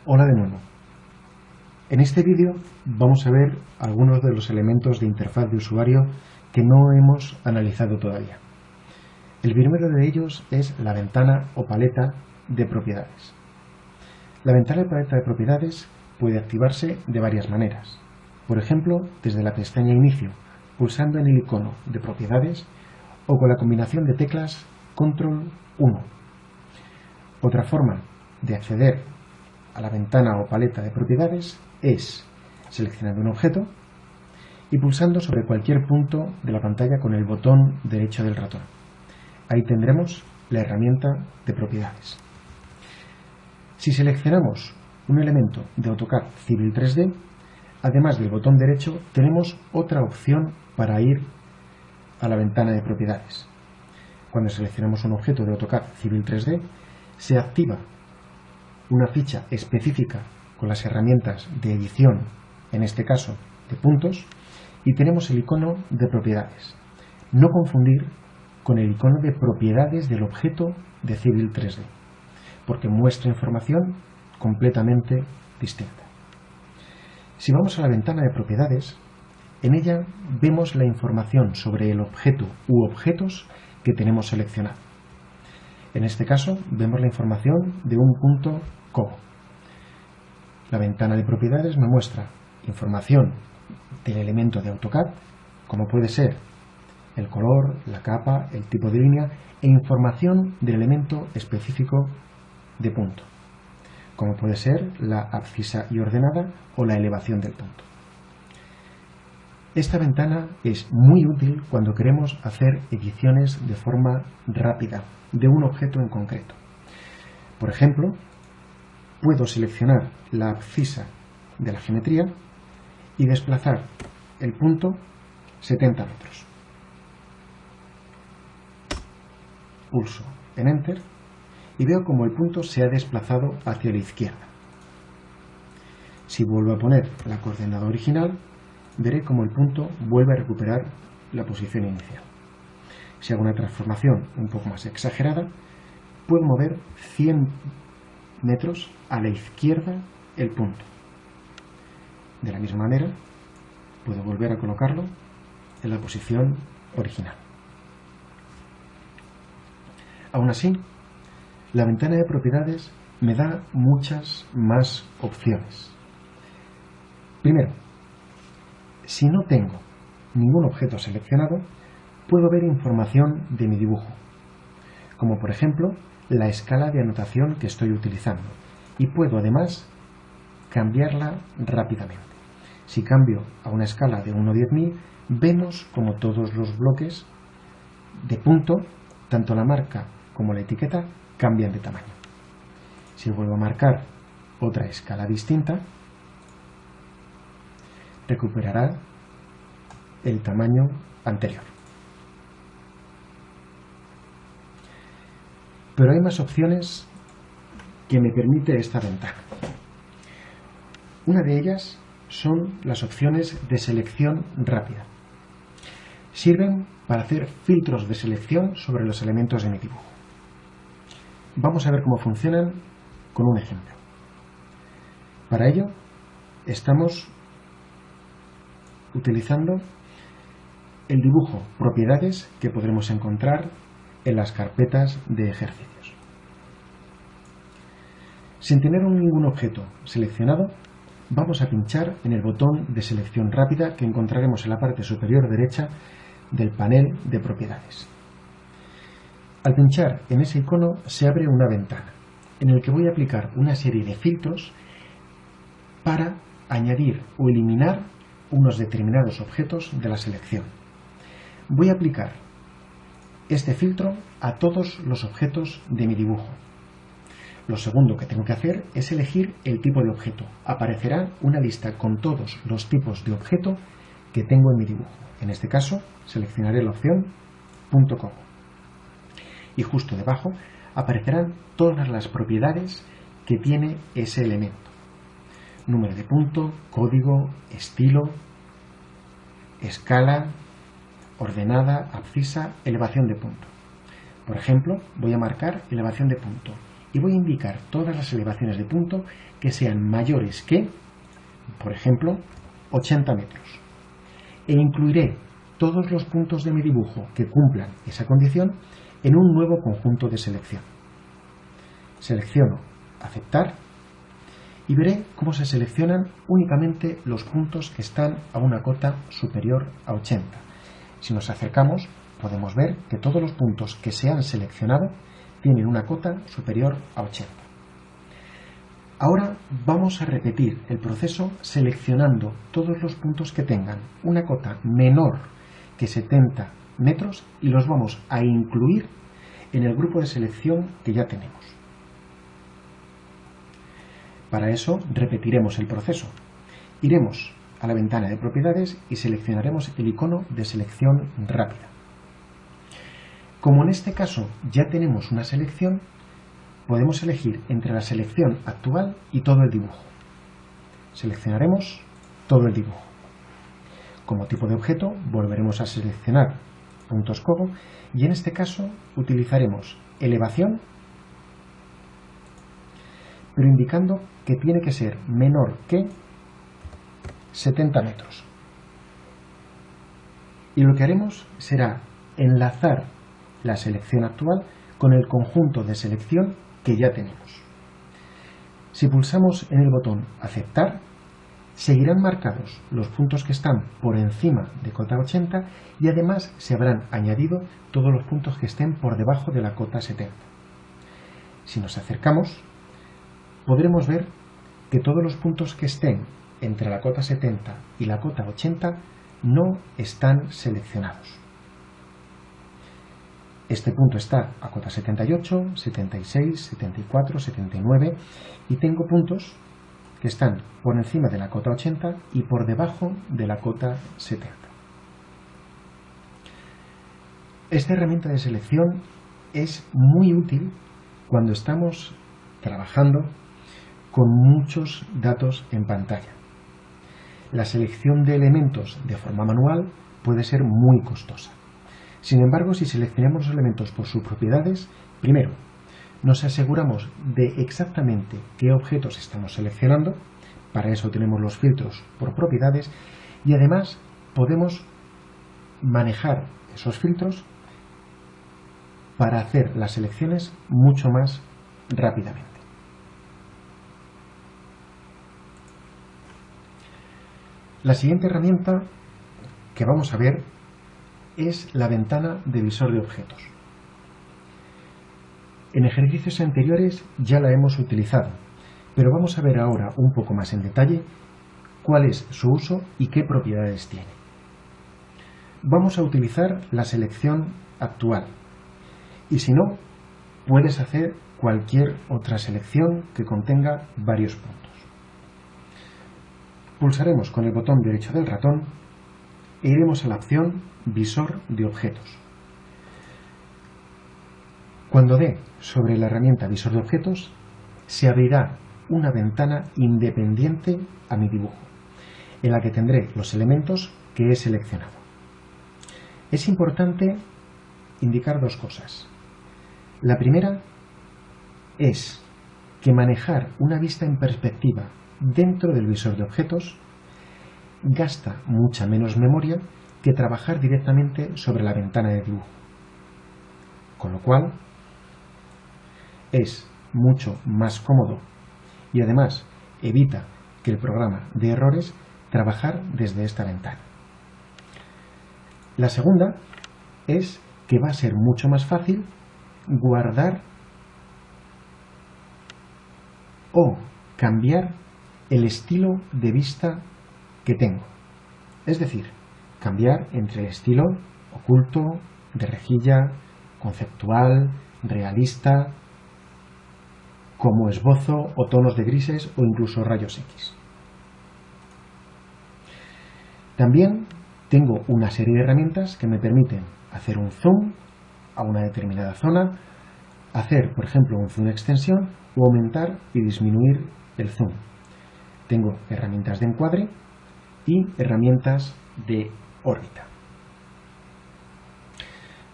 Hola de nuevo. En este vídeo vamos a ver algunos de los elementos de interfaz de usuario que no hemos analizado todavía. El primero de ellos es la ventana o paleta de propiedades. La ventana o paleta de propiedades puede activarse de varias maneras. Por ejemplo, desde la pestaña Inicio, pulsando en el icono de propiedades o con la combinación de teclas Control 1. Otra forma de acceder a la ventana o paleta de propiedades es seleccionando un objeto y pulsando sobre cualquier punto de la pantalla con el botón derecho del ratón. Ahí tendremos la herramienta de propiedades. Si seleccionamos un elemento de AutoCAD Civil 3D, además del botón derecho, tenemos otra opción para ir a la ventana de propiedades. Cuando seleccionamos un objeto de AutoCAD Civil 3D, se activa una ficha específica con las herramientas de edición, en este caso de puntos, y tenemos el icono de propiedades. No confundir con el icono de propiedades del objeto de Civil 3D, porque muestra información completamente distinta. Si vamos a la ventana de propiedades, en ella vemos la información sobre el objeto u objetos que tenemos seleccionado. En este caso vemos la información de un punto como. La ventana de propiedades me muestra información del elemento de AutoCAD, como puede ser el color, la capa, el tipo de línea, e información del elemento específico de punto, como puede ser la abscisa y ordenada o la elevación del punto. Esta ventana es muy útil cuando queremos hacer ediciones de forma rápida de un objeto en concreto. Por ejemplo, puedo seleccionar la abscisa de la geometría y desplazar el punto 70 metros. Pulso en Enter y veo como el punto se ha desplazado hacia la izquierda. Si vuelvo a poner la coordenada original, veré como el punto vuelve a recuperar la posición inicial. Si hago una transformación un poco más exagerada, puedo mover 100 metros a la izquierda el punto. De la misma manera, puedo volver a colocarlo en la posición original. Aún así, la ventana de propiedades me da muchas más opciones. Primero, si no tengo ningún objeto seleccionado, puedo ver información de mi dibujo, como por ejemplo la escala de anotación que estoy utilizando, y puedo además cambiarla rápidamente. Si cambio a una escala de 1 a 10.000, vemos como todos los bloques de punto, tanto la marca como la etiqueta, cambian de tamaño. Si vuelvo a marcar otra escala distinta, recuperará el tamaño anterior. Pero hay más opciones que me permite esta ventana. Una de ellas son las opciones de selección rápida. Sirven para hacer filtros de selección sobre los elementos de mi dibujo. Vamos a ver cómo funcionan con un ejemplo. Para ello, estamos utilizando el dibujo propiedades que podremos encontrar en las carpetas de ejercicios. Sin tener ningún objeto seleccionado, vamos a pinchar en el botón de selección rápida que encontraremos en la parte superior derecha del panel de propiedades. Al pinchar en ese icono se abre una ventana en la que voy a aplicar una serie de filtros para añadir o eliminar unos determinados objetos de la selección. Voy a aplicar este filtro a todos los objetos de mi dibujo. Lo segundo que tengo que hacer es elegir el tipo de objeto. Aparecerá una lista con todos los tipos de objeto que tengo en mi dibujo. En este caso, seleccionaré la opción punto como. Y justo debajo aparecerán todas las propiedades que tiene ese elemento. Número de punto, código, estilo, escala, ordenada, abscisa, elevación de punto. Por ejemplo, voy a marcar elevación de punto y voy a indicar todas las elevaciones de punto que sean mayores que, por ejemplo, 80 metros. E incluiré todos los puntos de mi dibujo que cumplan esa condición en un nuevo conjunto de selección. Selecciono Aceptar y veré cómo se seleccionan únicamente los puntos que están a una cota superior a 80. Si nos acercamos, podemos ver que todos los puntos que se han seleccionado tienen una cota superior a 80. Ahora vamos a repetir el proceso seleccionando todos los puntos que tengan una cota menor que 70 metros y los vamos a incluir en el grupo de selección que ya tenemos. Para eso repetiremos el proceso. Iremos a la ventana de propiedades y seleccionaremos el icono de selección rápida. Como en este caso ya tenemos una selección, podemos elegir entre la selección actual y todo el dibujo. Seleccionaremos todo el dibujo. Como tipo de objeto volveremos a seleccionar punto escobo y en este caso utilizaremos elevación, pero indicando que tiene que ser menor que 70 metros. Y lo que haremos será enlazar la selección actual con el conjunto de selección que ya tenemos. Si pulsamos en el botón Aceptar, seguirán marcados los puntos que están por encima de cota 80 y además se habrán añadido todos los puntos que estén por debajo de la cota 70. Si nos acercamos, podremos ver que todos los puntos que estén entre la cota 70 y la cota 80 no están seleccionados. Este punto está a cota 78, 76, 74, 79 y tengo puntos que están por encima de la cota 80 y por debajo de la cota 70. Esta herramienta de selección es muy útil cuando estamos trabajando con muchos datos en pantalla. La selección de elementos de forma manual puede ser muy costosa. Sin embargo, si seleccionamos los elementos por sus propiedades, primero, nos aseguramos de exactamente qué objetos estamos seleccionando, para eso tenemos los filtros por propiedades, y además podemos manejar esos filtros para hacer las selecciones mucho más rápidamente. La siguiente herramienta que vamos a ver es la ventana de visor de objetos. En ejercicios anteriores ya la hemos utilizado, pero vamos a ver ahora un poco más en detalle cuál es su uso y qué propiedades tiene. Vamos a utilizar la selección actual y si no, puedes hacer cualquier otra selección que contenga varios puntos. Pulsaremos con el botón derecho del ratón e iremos a la opción Visor de objetos. Cuando dé sobre la herramienta Visor de objetos, se abrirá una ventana independiente a mi dibujo, en la que tendré los elementos que he seleccionado. Es importante indicar dos cosas. La primera es que manejar una vista en perspectiva dentro del visor de objetos gasta mucha menos memoria que trabajar directamente sobre la ventana de dibujo, con lo cual es mucho más cómodo y además evita que el programa dé errores trabajar desde esta ventana. La segunda es que va a ser mucho más fácil guardar o cambiar el estilo de vista que tengo. Es decir, cambiar entre el estilo oculto, de rejilla, conceptual, realista, como esbozo o tonos de grises o incluso rayos X. También tengo una serie de herramientas que me permiten hacer un zoom a una determinada zona, hacer, por ejemplo, un zoom extensión o aumentar y disminuir el zoom. Tengo herramientas de encuadre y herramientas de órbita.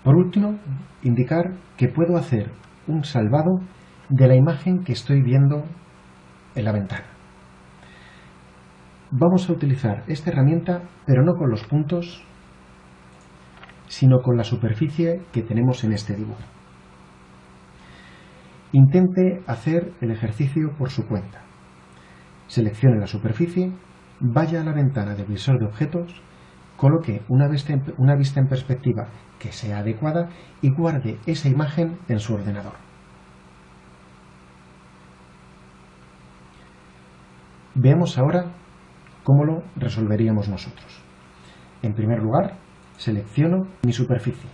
Por último, indicar que puedo hacer un salvado de la imagen que estoy viendo en la ventana. Vamos a utilizar esta herramienta, pero no con los puntos, sino con la superficie que tenemos en este dibujo. Intente hacer el ejercicio por su cuenta. Seleccione la superficie, vaya a la ventana del visor de objetos, coloque una vista en perspectiva que sea adecuada y guarde esa imagen en su ordenador. Veamos ahora cómo lo resolveríamos nosotros. En primer lugar, selecciono mi superficie.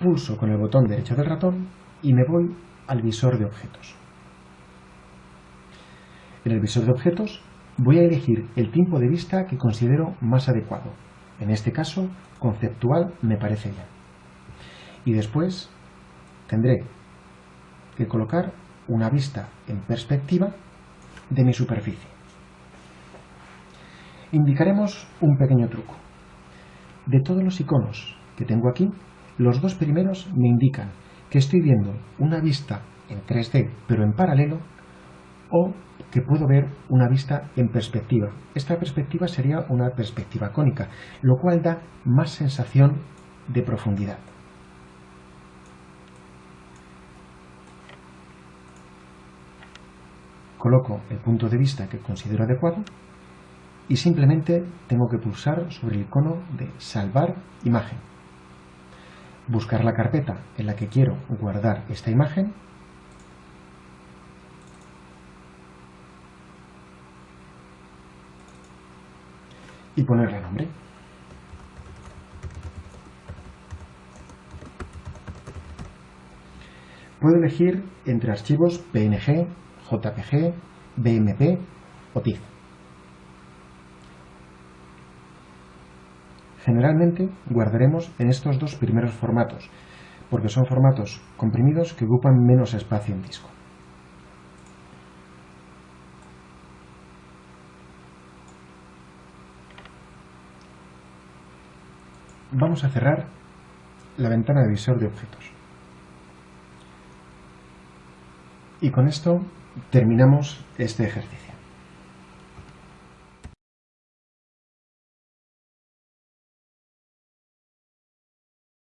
Pulso con el botón derecho del ratón y me voy al visor de objetos. En el visor de objetos voy a elegir el tiempo de vista que considero más adecuado. En este caso, conceptual me parece bien. Y después tendré que colocar una vista en perspectiva de mi superficie. Indicaremos un pequeño truco. De todos los iconos que tengo aquí, los dos primeros me indican que estoy viendo una vista en 3D pero en paralelo, o que puedo ver una vista en perspectiva. Esta perspectiva sería una perspectiva cónica, lo cual da más sensación de profundidad. Coloco el punto de vista que considero adecuado y simplemente tengo que pulsar sobre el icono de salvar imagen. Buscar la carpeta en la que quiero guardar esta imagen y ponerle nombre. Puedo elegir entre archivos PNG, JPG, BMP o TIFF. Generalmente guardaremos en estos dos primeros formatos, porque son formatos comprimidos que ocupan menos espacio en disco. Vamos a cerrar la ventana de visor de objetos. Y con esto terminamos este ejercicio.